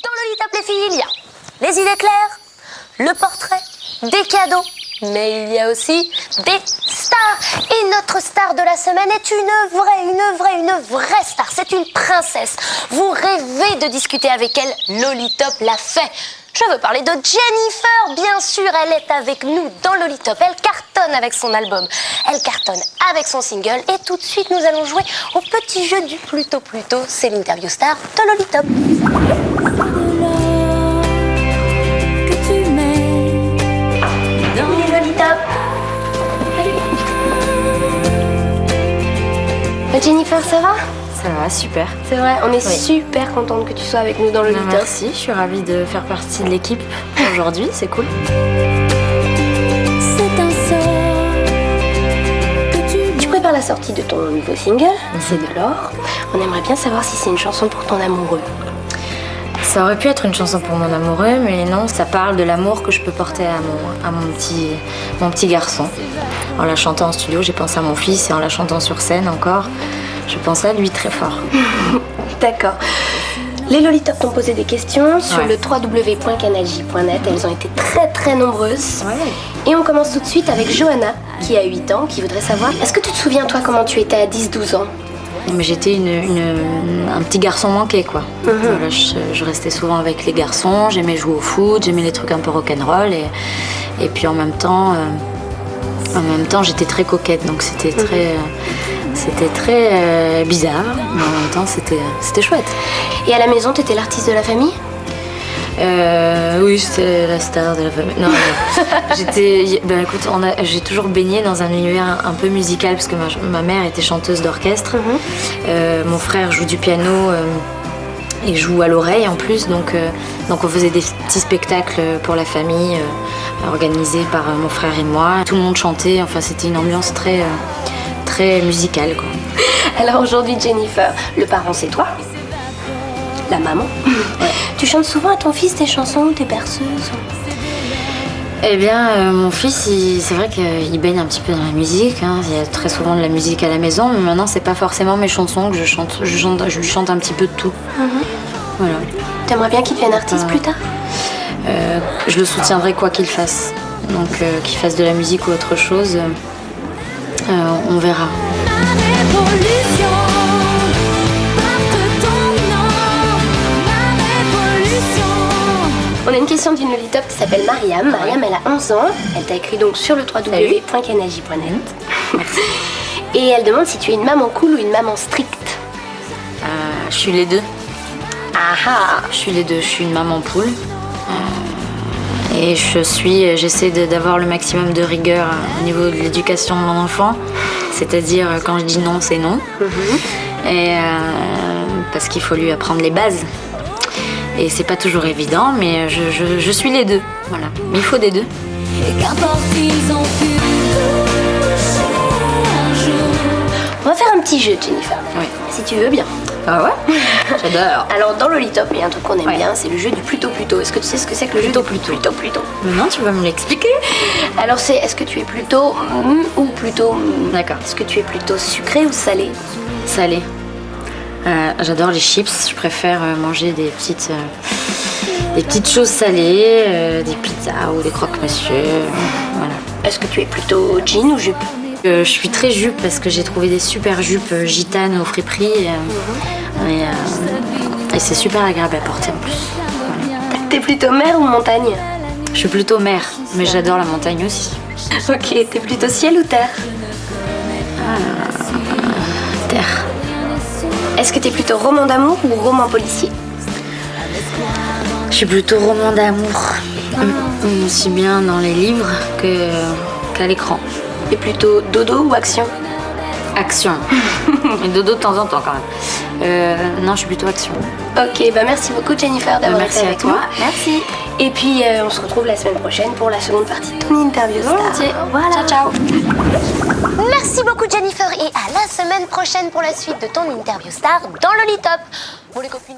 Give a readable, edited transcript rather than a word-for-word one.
Dans Lolitop les filles, il y a les idées claires, le portrait, des cadeaux, mais il y a aussi des stars. Et notre star de la semaine est une vraie star. C'est une princesse. Vous rêvez de discuter avec elle, Lolitop l'a fait. Je veux parler de Jennifer, bien sûr, elle est avec nous dans Lolitop. Elle cartonne avec son album, elle cartonne avec son single. Et tout de suite, nous allons jouer au petit jeu du Pluto. C'est l'interview star de Lolitop. Lolitop. Jennifer, ça va? Ça va, super. C'est vrai, on est super contente que tu sois avec nous dans Lolitop. Merci, je suis ravie de faire partie de l'équipe aujourd'hui, c'est cool. Tu prépares la sortie de ton nouveau single, C'est de l'or. On aimerait bien savoir si c'est une chanson pour ton amoureux. Ça aurait pu être une chanson pour mon amoureux, mais non, ça parle de l'amour que je peux porter à mon petit garçon. En la chantant en studio, j'ai pensé à mon fils, et en la chantant sur scène encore, je pense à lui très fort. D'accord. Les Lolitop t'ont posé des questions sur le www.canalj.net. Elles ont été très nombreuses. Ouais. Et on commence tout de suite avec Johanna, qui a 8 ans, qui voudrait savoir: est-ce que tu te souviens, toi, comment tu étais à 10-12 ans? Mais j'étais un petit garçon manqué, quoi. Voilà, je restais souvent avec les garçons, j'aimais jouer au foot, j'aimais les trucs un peu rock'n'roll, et puis en même temps, j'étais très coquette, donc c'était très bizarre, mais en même temps c'était chouette. Et à la maison, t'étais l'artiste de la famille? Oui, j'étais la star de la famille. Non. Écoute, j'ai toujours baigné dans un univers un peu musical parce que ma mère était chanteuse d'orchestre. Mon frère joue du piano et joue à l'oreille en plus, donc on faisait des petits spectacles pour la famille organisés par mon frère et moi. Tout le monde chantait, enfin c'était une ambiance très musicale, quoi. Alors aujourd'hui, Jennifer, le parent c'est toi, la maman. Ouais. Tu chantes souvent à ton fils tes chansons, tes berceuses? Eh bien, mon fils, c'est vrai qu'il baigne un petit peu dans la musique, hein. Il y a très souvent de la musique à la maison, mais maintenant c'est pas forcément mes chansons que je chante. Je lui chante un petit peu de tout. Voilà. T'aimerais bien qu'il devienne artiste plus tard? Je le soutiendrai quoi qu'il fasse. Donc qu'il fasse de la musique ou autre chose, on verra. On a une question d'une Lolitop qui s'appelle Mariam. Mariam, elle a 11 ans. Elle t'a écrit donc sur le www.canalj.net. Merci. Et elle demande si tu es une maman cool ou une maman stricte. Je suis les deux. Ah. Je suis les deux. Je suis une maman poule. Et j'essaie d'avoir le maximum de rigueur au niveau de l'éducation de mon enfant. C'est-à-dire, quand je dis non, c'est non. Et parce qu'il faut lui apprendre les bases. Et c'est pas toujours évident, mais je suis les deux. Voilà. Mais il faut des deux. On va faire un petit jeu, Jennifer. Oui. Si tu veux bien. Ah ouais? J'adore. Alors dans Lolitop, il y a un truc qu'on aime bien, c'est le jeu du Pluto. Est-ce que tu sais ce que c'est que le jeu du Pluto? Maintenant, tu vas me l'expliquer. Alors est-ce que tu es plutôt ou plutôt D'accord. Est-ce que tu es plutôt sucré ou salé? Salé. J'adore les chips. Je préfère manger des petites choses salées, des pizzas ou des croque-monsieur. Voilà. Est-ce que tu es plutôt jean ou jupe? Je suis très jupe parce que j'ai trouvé des super jupes gitanes au friperie et c'est super agréable à porter en plus. Voilà. T'es plutôt mer ou montagne? Je suis plutôt mer, mais j'adore la montagne aussi. Ok, t'es plutôt ciel ou terre? Terre. Est-ce que t'es plutôt roman d'amour ou roman policier? Je suis plutôt roman d'amour, aussi bien dans les livres qu'à l'écran. T'es plutôt dodo ou action? Action. Et dodo de temps en temps quand même. Non, je suis plutôt action. Ok, merci beaucoup Jennifer d'avoir été avec toi. moi. Merci. Et puis on se retrouve la semaine prochaine pour la seconde partie de ton interview star. Voilà. Ciao. Merci beaucoup Jennifer et à la semaine prochaine pour la suite de ton interview star dans Lolitop. Bon les copines.